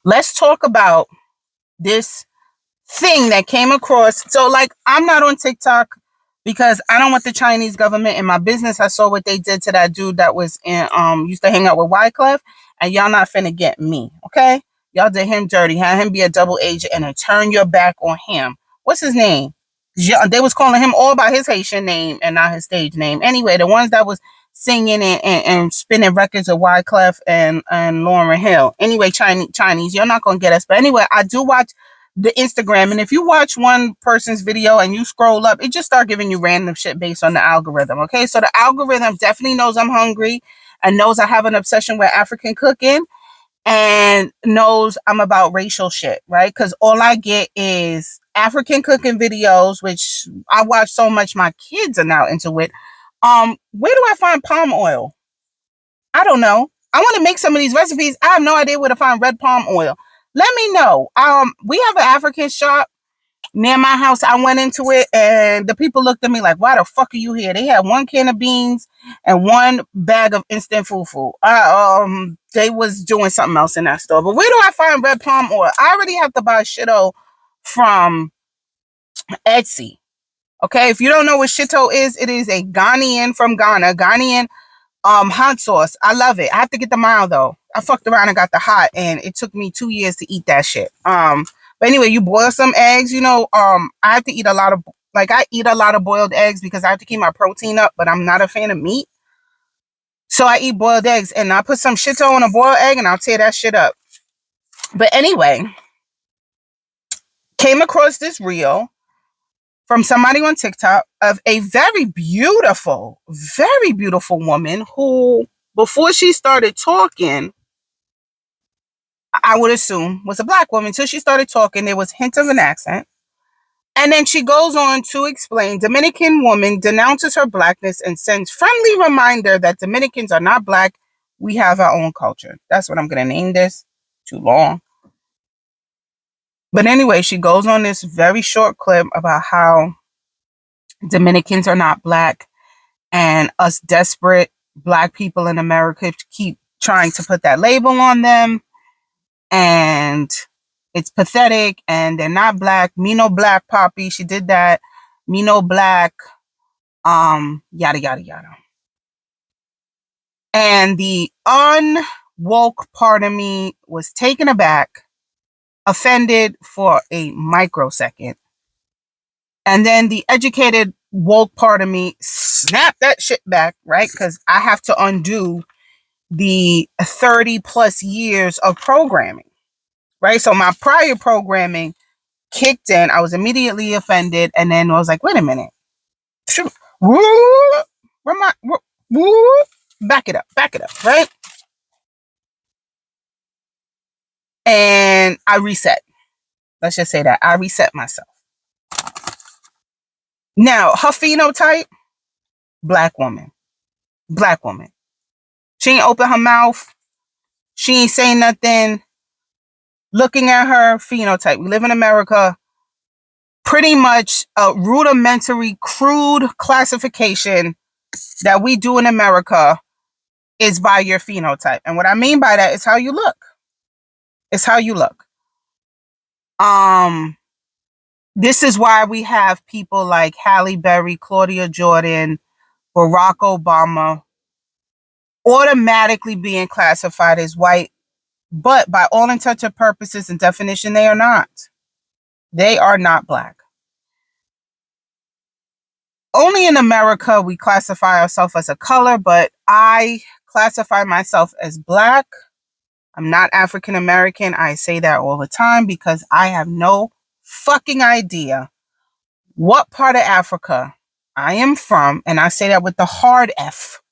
Let's talk about this thing that came across. So, like, I'm not on TikTok because I don't want the Chinese government in my business. I saw what they did to that dude that was in used to hang out with Wyclef, and y'all not finna get me, okay? Y'all did him dirty, had him be a double agent, and then turn your back on him. What's his name? They was calling him all by his Haitian name and not his stage name. Anyway, the ones that was singing and spinning records of Wyclef and Lauryn Hill. Anyway, Chinese, you're not gonna get us. But anyway, I do watch the Instagram, and if you watch one person's video and you scroll up, it just start giving you random shit based on the algorithm. Okay, so the algorithm definitely knows I'm hungry and knows I have an obsession with African cooking and knows I'm about racial shit, right? Because all I get is African cooking videos, which I watch so much my kids are now into it. Where do I find palm oil? I don't know. I want to make some of these recipes. I have no idea where to find red palm oil. Let me know. We have an African shop near my house. I went into it and the people looked at me like, why the fuck are you here? They had one can of beans and one bag of instant fufu. They was doing something else in that store. But where do I find red palm oil? I already have to buy shito from Etsy. Okay, if you don't know what shito is, it is a Ghanaian from Ghana, Ghanaian hot sauce. I love it. I have to get the mild though. I fucked around and got the hot, and it took me 2 years to eat that shit. But anyway, you boil some eggs. I have to eat a lot of I eat a lot of boiled eggs because I have to keep my protein up. But I'm not a fan of meat, so I eat boiled eggs, and I put some shito on a boiled egg, and I'll tear that shit up. But anyway, came across this reel from somebody on TikTok of a very beautiful woman who, before she started talking, I would assume was a black woman. Until she started talking, there was hint of an accent. And then she goes on to explain, Dominican woman denounces her blackness and sends friendly reminder that Dominicans are not black. We have our own culture. That's what I'm going to name this. Too long. But anyway, she goes on this very short clip about how Dominicans are not black, and us desperate black people in America keep trying to put that label on them, and it's pathetic, and they're not black. Me no black poppy. She did that. Me no black. Yada yada yada. And the unwoke part of me was taken aback, offended for a microsecond. And then the educated woke part of me snapped that shit back, right? Because I have to undo the 30 plus years of programming, right? So my prior programming kicked in. I was immediately offended. And then I was like, wait a minute. Back it up, right? And I reset. Let's just say that. I reset myself. Now, her phenotype, black woman. Black woman. She ain't open her mouth. She ain't saying nothing. Looking at her phenotype. We live in America. Pretty much a rudimentary, crude classification that we do in America is by your phenotype. And what I mean by that is how you look. It's how you look. This is why we have people like Halle Berry, Claudia Jordan, Barack Obama automatically being classified as white, but by all intents and purposes and definition, they are not. They are not black. Only in America we classify ourselves as a color, but I classify myself as black. I'm not African American. I say that all the time because I have no fucking idea what part of Africa I am from, and I say that with the hard F.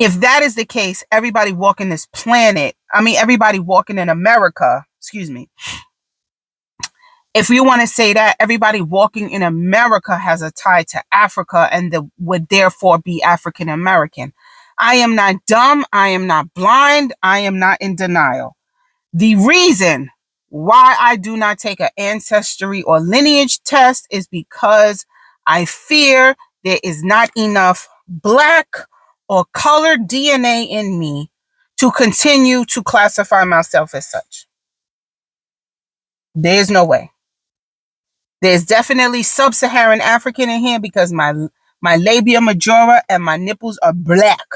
If that is the case, everybody walking this planet, everybody walking in America, excuse me. If you want to say that, everybody walking in America has a tie to Africa and would therefore be African American. I am not dumb. I am not blind. I am not in denial. The reason why I do not take an ancestry or lineage test is because I fear there is not enough black or colored DNA in me to continue to classify myself as such. There's no way. There's definitely sub-Saharan African in here because my labia majora and my nipples are black.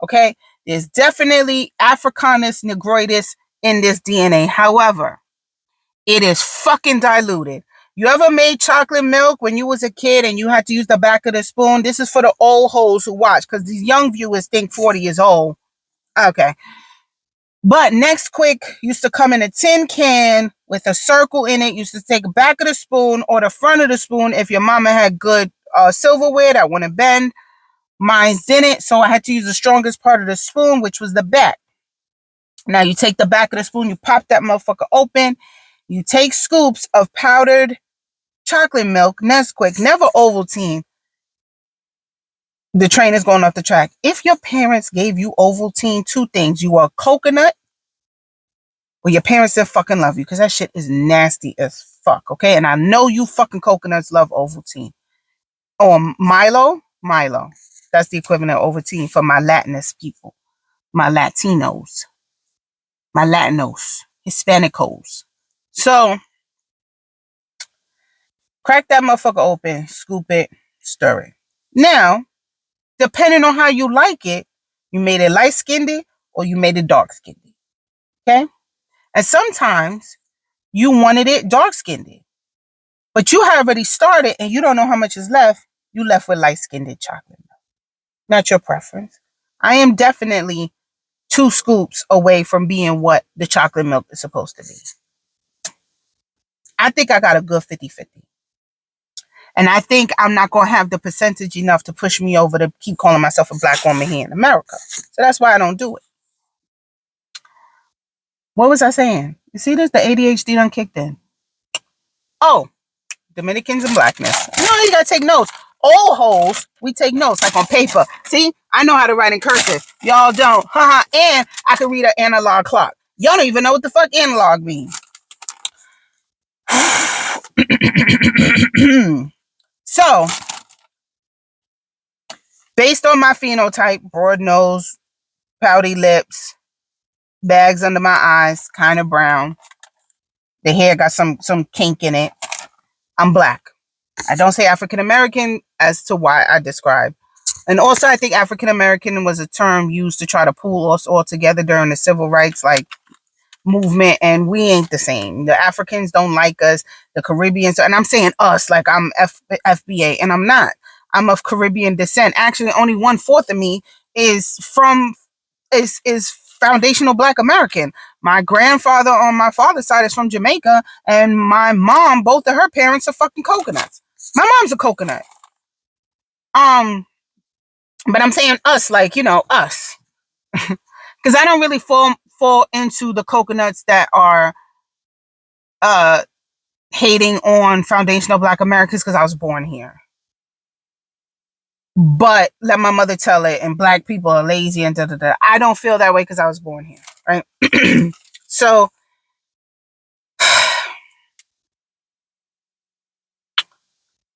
Okay? There's definitely Africanus negroides in this DNA. However, it is fucking diluted. You ever made chocolate milk when you was a kid and you had to use the back of the spoon? This is for the old hoes who watch, because these young viewers think 40 years old. Okay. But Next Quick used to come in a tin can with a circle in it. Used to take the back of the spoon or the front of the spoon if your mama had good silverware that wouldn't bend. Mine's didn't, so I had to use the strongest part of the spoon, which was the back. Now you take the back of the spoon, you pop that motherfucker open. You take scoops of powdered chocolate milk, Nesquik, never Ovaltine. The train is going off the track. If your parents gave you Ovaltine, two things: you are a coconut, or your parents didn't fucking love you, because that shit is nasty as fuck, okay? And I know you fucking coconuts love Ovaltine. Or Milo. That's the equivalent of Ovaltine for my Latinist people, my Latinos, Hispanicos. So, crack that motherfucker open, scoop it, stir it. Now, depending on how you like it, you made it light-skinned or you made it dark-skinned, okay? And sometimes you wanted it dark-skinned, but you have already started and you don't know how much is left. You left with light-skinned chocolate milk. Not your preference. I am definitely 2 scoops away from being what the chocolate milk is supposed to be. I think I got a good 50-50. And I think I'm not going to have the percentage enough to push me over to keep calling myself a black woman here in America. So that's why I don't do it. What was I saying? You see this? The ADHD done kicked in. Oh, Dominicans and blackness. You got to take notes. Old hoes, we take notes like on paper. See? I know how to write in cursive. Y'all don't. Haha. And I can read an analog clock. Y'all don't even know what the fuck analog means. So, based on my phenotype, broad nose, pouty lips, bags under my eyes, kind of brown. The hair got some kink in it. I'm black. I don't say African American as to why I describe. And also, I think African American was a term used to try to pull us all together during the civil rights movement, and we ain't the same. The Africans don't like us. The Caribbeans, and I'm saying us like I'm FBA, and I'm not. I'm of Caribbean descent. Actually, only 1/4 of me is foundational Black American. My grandfather on my father's side is from Jamaica, and my mom, both of her parents are fucking coconuts. My mom's a coconut. But I'm saying us, us, because I don't really fall into the coconuts that are hating on foundational Black Americans because I was born here. But let my mother tell it, and Black people are lazy and da-da-da. I don't feel that way because I was born here, right? So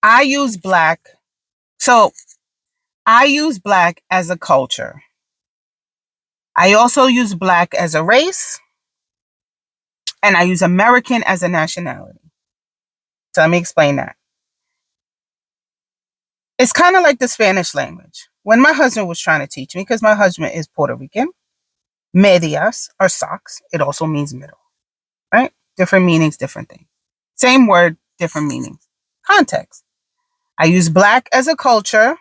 I use Black. So I use Black as a culture. I also use Black as a race, and I use American as a nationality. So let me explain that. It's kind of like the Spanish language. When my husband was trying to teach me, because my husband is Puerto Rican, medias are socks. It also means middle, right? Different meanings, different thing. Same word, different meanings. Context. I use Black as a culture.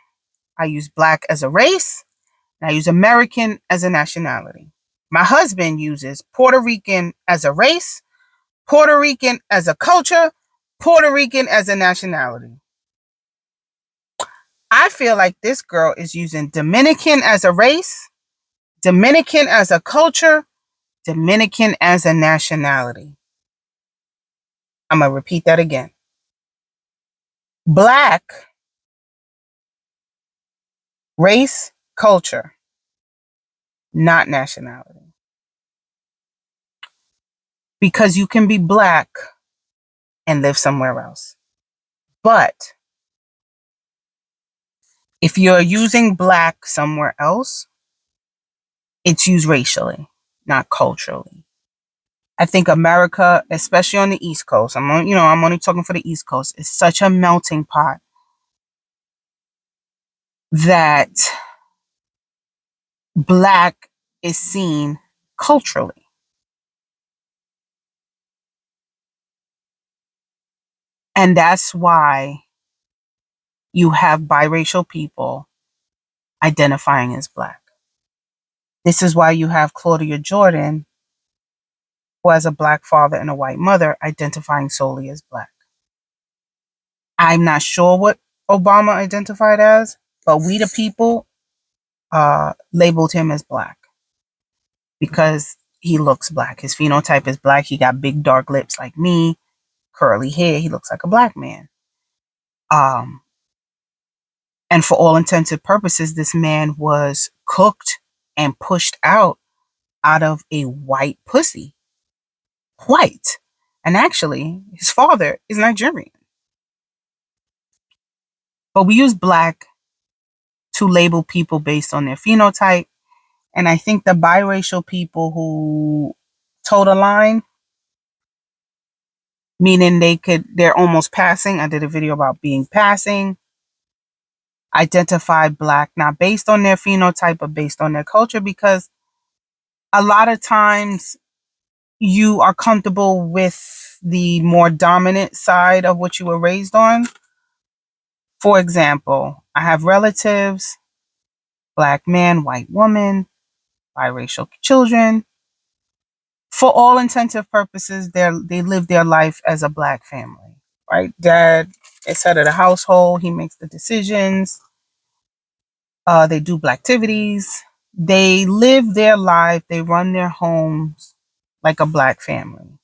I use Black as a race. And I use American as a nationality. My husband uses Puerto Rican as a race, Puerto Rican as a culture, Puerto Rican as a nationality. I feel like this girl is using Dominican as a race, Dominican as a culture, Dominican as a nationality. I'm going to repeat that again. Black, race, culture, not nationality. Because you can be Black and live somewhere else. But if you're using Black somewhere else, It's used racially, not culturally. I think America, especially on the East Coast, I'm only talking for the East Coast, is such a melting pot that black is seen culturally. And that's why you have biracial people identifying as black. This is why you have Claudia Jordan, who has a black father and a white mother, identifying solely as black. I'm not sure what Obama identified as, but we the people labeled him as black because he looks black. His phenotype is black. He got big dark lips like me, curly hair. He looks like a black man. Um, and for all intents and purposes, this man was cooked and pushed out of a white pussy. White. And actually, his father is Nigerian. But we use black to label people based on their phenotype. And I think the biracial people who toe the line, meaning they're almost passing. I did a video about being passing, identify black, not based on their phenotype, but based on their culture, because a lot of times you are comfortable with the more dominant side of what you were raised on. For example, I have relatives, black man, white woman, biracial children. For all intensive purposes, they live their life as a black family, right? Dad is head of the household. He makes the decisions. They do black activities. They live their life. They run their homes like a black family.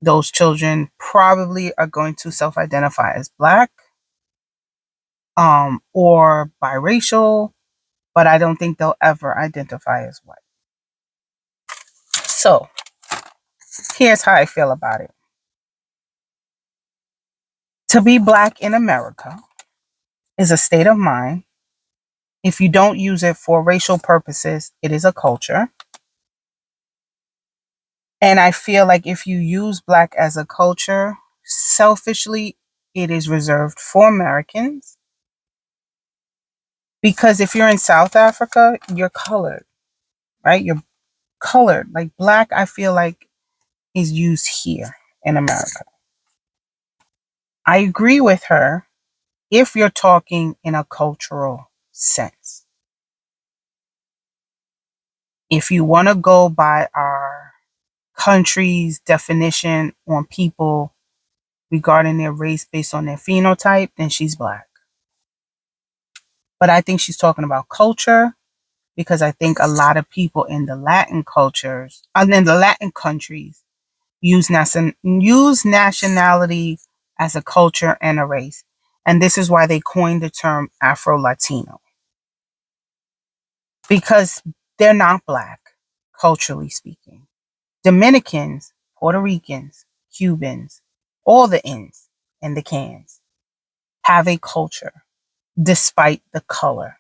Those children probably are going to self-identify as black, or biracial, but I don't think they'll ever identify as white. So here's how I feel about it. To be black in America is a state of mind. If you don't use it for racial purposes, it is a culture. And I feel like if you use black as a culture, selfishly, it is reserved for Americans. Because if you're in South Africa, you're colored, right? You're colored. Like black, I feel like is used here in America. I agree with her if you're talking in a cultural sense. If you want to go by our country's definition on people regarding their race based on their phenotype, then she's black. But I think she's talking about culture because I think a lot of people in the Latin cultures, and in the Latin countries, use nationality as a culture and a race. And this is why they coined the term Afro-Latino. Because they're not black, culturally speaking. Dominicans, Puerto Ricans, Cubans, all the ins and the cans have a culture despite the color.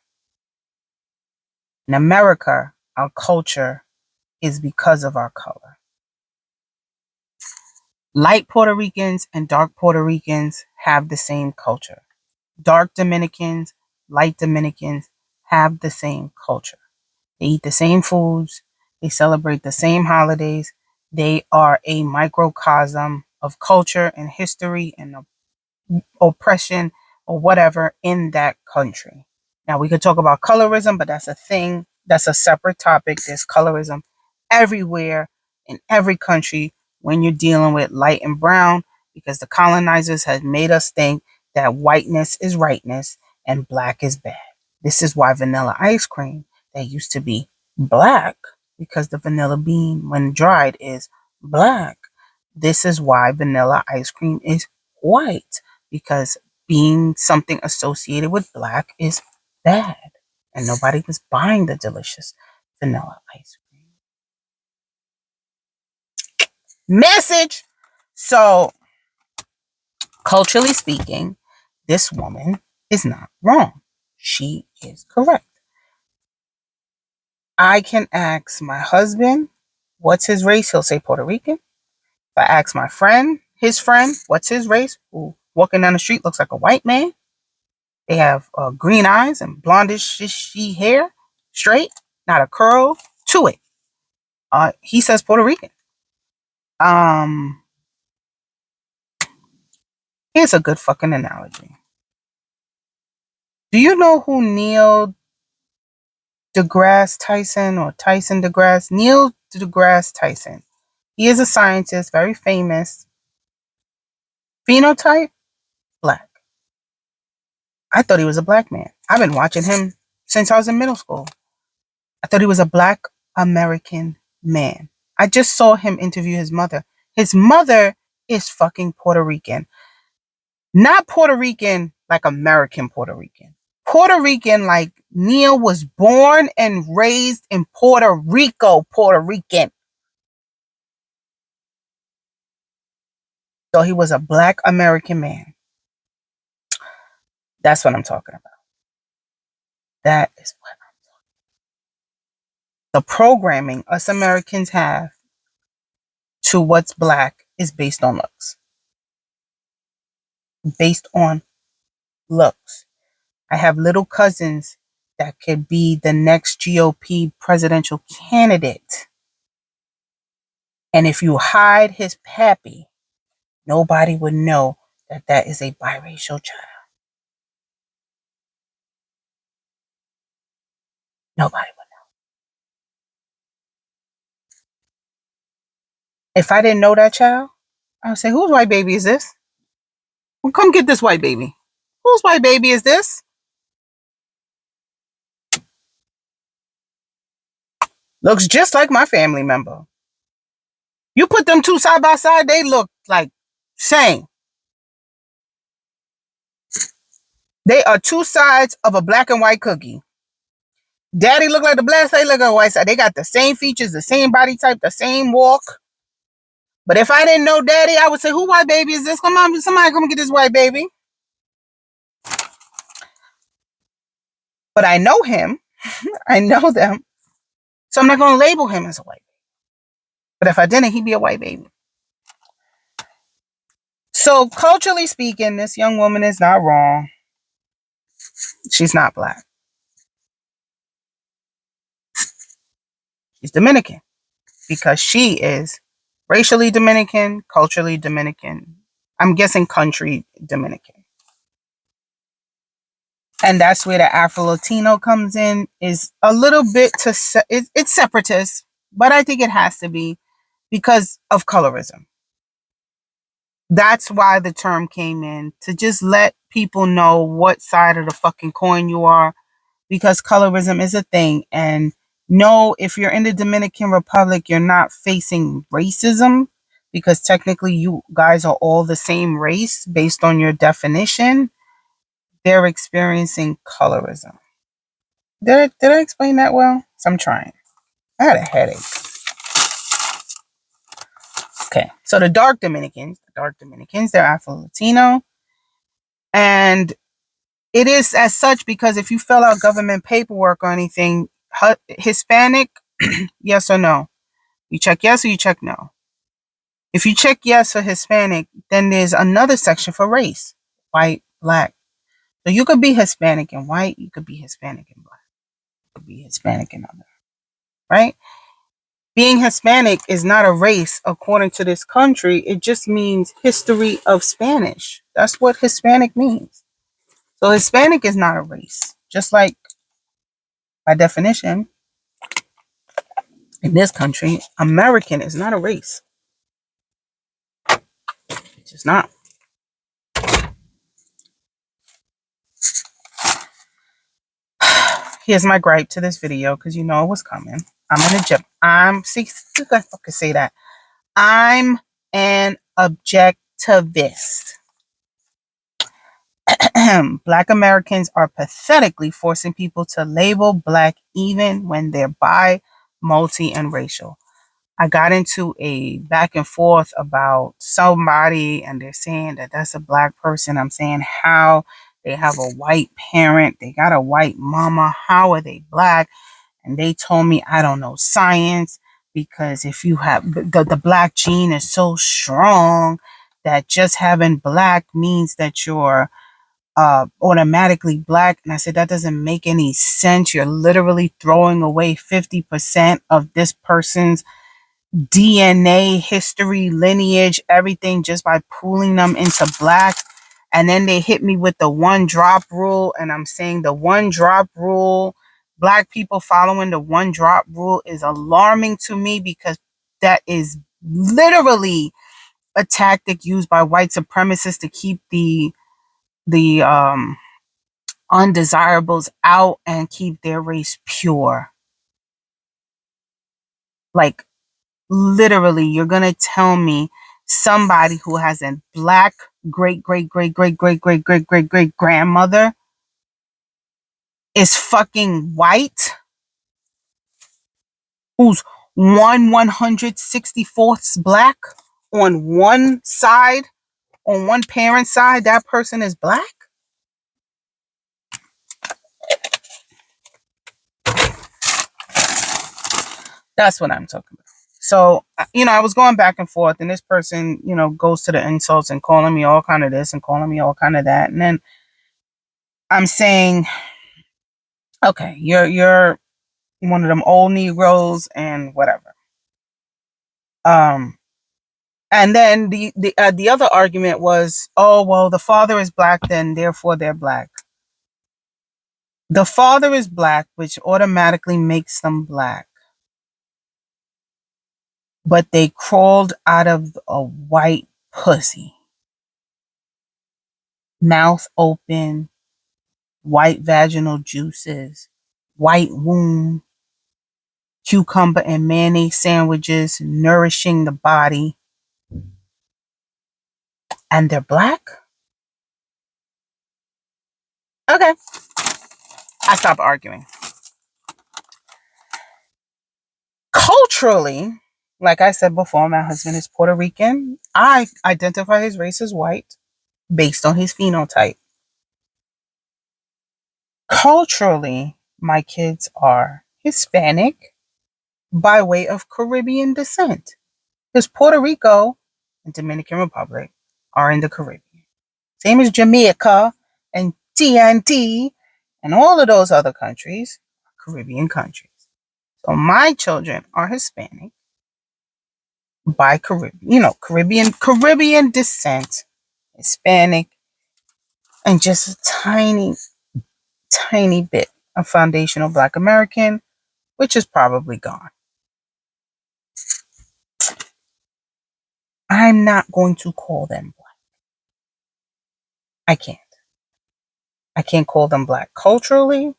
In America, our culture is because of our color. Light Puerto Ricans and dark Puerto Ricans have the same culture. Dark Dominicans, light Dominicans have the same culture. They eat the same foods. They celebrate the same holidays. They are a microcosm of culture and history and oppression or whatever in that country. Now, we could talk about colorism, but that's a thing. That's a separate topic. There's colorism everywhere in every country when you're dealing with light and brown, because the colonizers have made us think that whiteness is rightness and black is bad. This is why vanilla ice cream that used to be black, because the vanilla bean, when dried, is black. This is why vanilla ice cream is white, because being something associated with black is bad. And nobody was buying the delicious vanilla ice cream. Message! So, culturally speaking, this woman is not wrong. She is correct. I can ask my husband, what's his race? He'll say Puerto Rican. If I ask my friend, his friend, what's his race? Who walking down the street looks like a white man. They have green eyes and blondish hair, straight, not a curl to it. He says Puerto Rican. Um, Here's a good fucking analogy. Do you know who Neil deGrasse Tyson or Tyson deGrasse? Neil deGrasse Tyson. He is a scientist, very famous. Phenotype, black. I thought he was a black man. I've been watching him since I was in middle school. I thought he was a black American man. I just saw him interview his mother. His mother is fucking Puerto Rican. Not Puerto Rican like American Puerto Rican. Puerto Rican like Neil was born and raised in Puerto Rico, Puerto Rican. So he was a black American man. That's what I'm talking about. That is what the programming us Americans have to what's black is based on looks. Based on looks. I have little cousins that could be the next GOP presidential candidate. And if you hide his pappy, nobody would know that that is a biracial child. Nobody would know. If I didn't know that child, I would say, whose white baby is this? Well, come get this white baby. Whose white baby is this? Looks just like my family member. You put them two side by side, they look like same. They are two sides of a black and white cookie. Daddy look like the black side, look like the white side. They got the same features, the same body type, the same walk. But if I didn't know daddy, I would say, who white baby is this? Come on, somebody come get this white baby. But I know him. I know them. So I'm not going to label him as a white baby. But if I didn't, he'd be a white baby. So culturally speaking, this young woman is not wrong. She's not black. She's Dominican because she is racially Dominican, culturally Dominican. I'm guessing country Dominican. And that's where the Afro-Latino comes in, is a little bit it's separatist, but I think it has to be because of colorism. That's why the term came in, to just let people know what side of the fucking coin you are, because colorism is a thing. And no, if you're in the Dominican Republic, you're not facing racism, because technically you guys are all the same race based on your definition. They're experiencing colorism. Did I explain that well? So I'm trying. I had a headache. Okay, so the dark Dominicans, they're Afro-Latino. And it is as such because if you fill out government paperwork or anything, Hispanic, yes or no. You check yes or you check no. If you check yes for Hispanic, then there's another section for race, white, black. So you could be Hispanic and white, you could be Hispanic and black, you could be Hispanic and other, right? Being Hispanic is not a race according to this country. It just means history of Spanish. That's what Hispanic means. So Hispanic is not a race. Just like by definition, in this country, American is not a race. It's just not. Here's my gripe to this video, because you know it was coming. I'm I fucking say that. I'm an objectivist. Black Americans are pathetically forcing people to label black even when they're bi, multi, and racial. I got into a back and forth about somebody, and they're saying that that's a black person. I'm saying, how? They have a white parent, they got a white mama, how are they black? And they told me I don't know science because if you have the black gene is so strong that just having black means that you're automatically black. And I said, that doesn't make any sense. You're literally throwing away 50% of this person's DNA, history, lineage, everything just by pooling them into black. And then they hit me with the one drop rule. And I'm saying the one drop rule, black people following the one drop rule is alarming to me because that is literally a tactic used by white supremacists to keep the undesirables out and keep their race pure. Like, literally, you're gonna tell me somebody who has a black great great great great great great great great great grandmother is fucking white, who's 1/164th black on one side, on one parent's side, that person is black? That's what I'm talking about. So, I was going back and forth, and this person, goes to the insults and calling me all kind of this and calling me all kind of that. And then I'm saying, okay, you're one of them old Negroes and whatever. Um, and then the other argument was, oh well, the father is black, then therefore they're black. The father is black, which automatically makes them black. But they crawled out of a white pussy, mouth open, white vaginal juices, white womb, cucumber and mayonnaise sandwiches nourishing the body, and they're black? Okay, I stopped arguing. Culturally, like I said before, my husband is Puerto Rican. I identify his race as white based on his phenotype. Culturally, my kids are Hispanic by way of Caribbean descent. Because Puerto Rico and Dominican Republic are in the Caribbean. Same as Jamaica and TNT and all of those other countries, Caribbean countries. So my children are Hispanic by Caribbean descent, Hispanic, and just a tiny, tiny bit of foundational Black American, which is probably gone. I'm not going to call them black. I can't. I can't call them black culturally.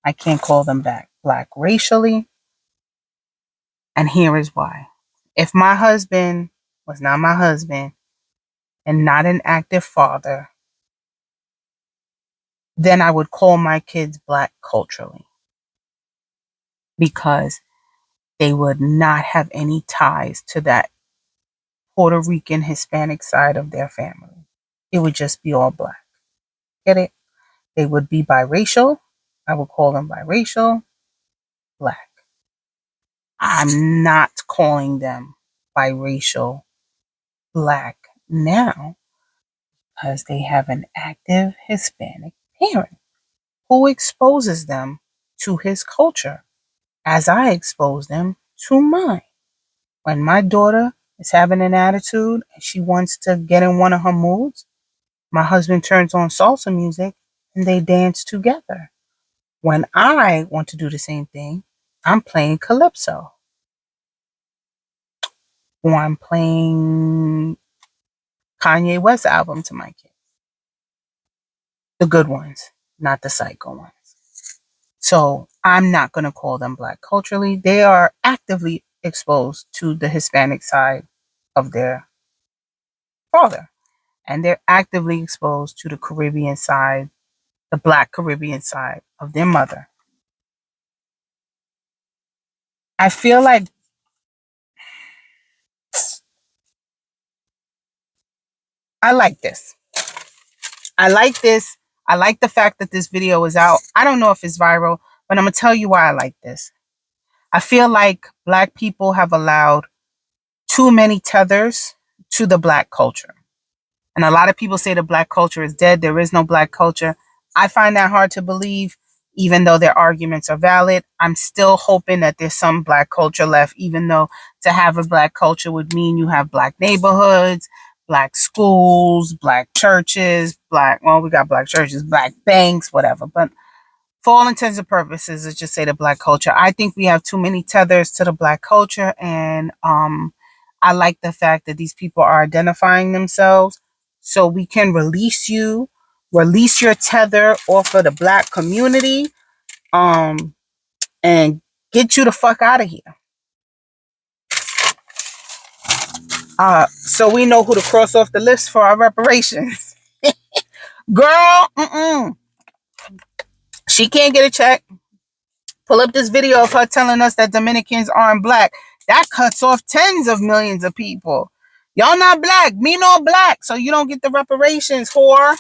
I can't call them black racially. And here is why. If my husband was not my husband and not an active father, then I would call my kids black culturally because they would not have any ties to that Puerto Rican Hispanic side of their family. It would just be all black. Get it? They would be biracial. I would call them biracial, black. I'm not calling them biracial, black now because they have an active Hispanic parent who exposes them to his culture as I expose them to mine. When my daughter is having an attitude and she wants to get in one of her moods, my husband turns on salsa music and they dance together. When I want to do the same thing, I'm playing calypso or I'm playing Kanye West album to my kids. The good ones, not the psycho ones. So I'm not going to call them black culturally. They are actively exposed to the Hispanic side of their father. And they're actively exposed to the Caribbean side, the black Caribbean side of their mother. I feel like I like this. I like this. I like the fact that this video is out. I don't know if it's viral, But I'm going to tell you why I like this. I feel like Black people have allowed too many tethers to the Black culture. And a lot of people say the Black culture is dead. There is no Black culture. I find that hard to believe, even though their arguments are valid. I'm still hoping that there's some Black culture left, even though to have a Black culture would mean you have Black neighborhoods, Black schools, Black churches, well, we got Black churches, Black banks, whatever. But for all intents and purposes, let's just say the Black culture. I think we have too many tethers to the Black culture. And I like the fact that these people are identifying themselves so we can release your tether off of the Black community, and get you the fuck out of here. So we know who to cross off the list for our reparations. Girl, she can't get a check. Pull up this video of her telling us that Dominicans aren't Black. That cuts off tens of millions of people. Y'all not Black, me no Black, so you don't get the reparations, whore.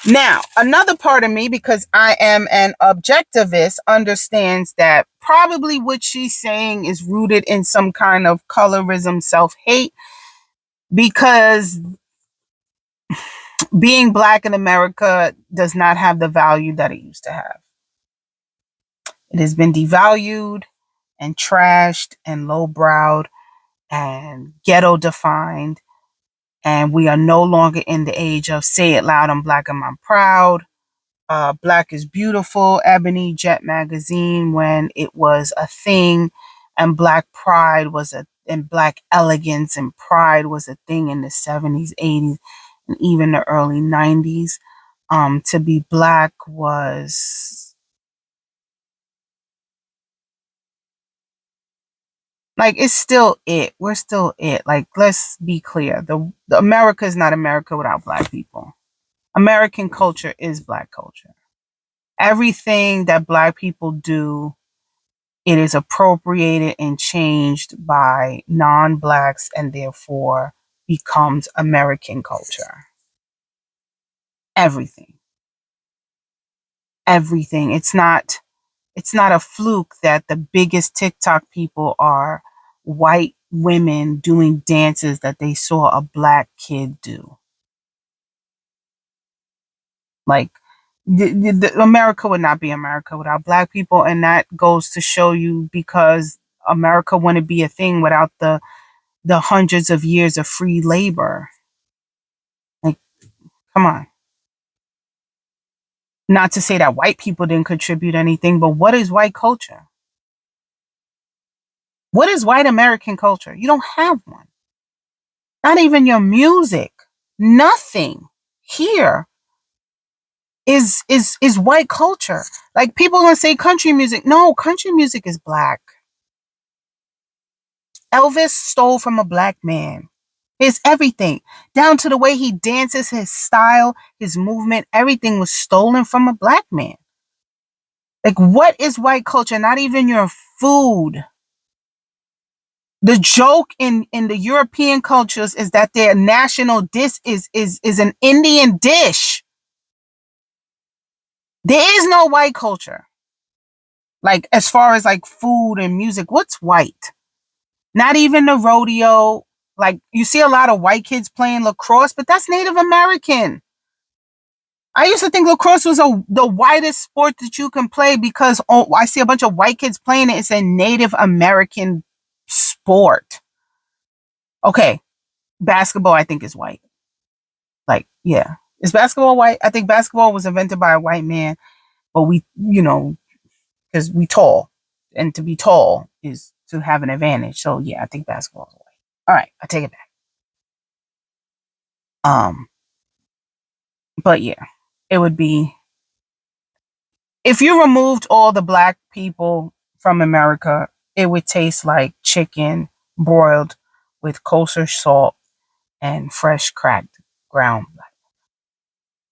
Now, another part of me, because I am an objectivist, understands that probably what she's saying is rooted in some kind of colorism, self-hate, because being Black in America does not have the value that it used to have. It has been devalued and trashed and lowbrowed and ghetto defined. And we are no longer in the age of say it loud, I'm Black and I'm proud. Black is Beautiful, Ebony, Jet Magazine, when it was a thing, and Black pride and Black elegance and pride was a thing in the 70s, 80s, and even the early 90s. To be Black was like, it's still it. We're still it. Like, let's be clear. The America is not America without Black people. American culture is Black culture. Everything that Black people do, it is appropriated and changed by non-Blacks and therefore becomes American culture. Everything. Everything. It's not a fluke that the biggest TikTok people are white women doing dances that they saw a Black kid do. Like, America would not be America without Black people, and that goes to show you, because America wouldn't be a thing without the hundreds of years of free labor. Like, come on. Not to say that white people didn't contribute anything, but what is white culture? What is white American culture? You don't have one. Not even your music. Nothing here is white culture. Like, people gonna say country music. No, country music is Black. Elvis stole from a Black man. His everything, down to the way he dances, his style, his movement, everything was stolen from a Black man. Like, what is white culture? Not even your food. The joke in the European cultures is that their national dish is an Indian dish. There is no white culture. Like, as far as like food and music, what's white? Not even the rodeo. Like, you see a lot of white kids playing lacrosse, but that's Native American. I used to think lacrosse was the whitest sport that you can play, because I see a bunch of white kids playing it. It's a Native American sport. Okay, basketball I think is white. Like, yeah. Is basketball white? I think basketball was invented by a white man, but we, because we tall. And to be tall is to have an advantage. So yeah, I think basketball is white. All right, I take it back. But yeah, it would be, if you removed all the Black people from America, it would taste like chicken broiled with kosher salt and fresh cracked ground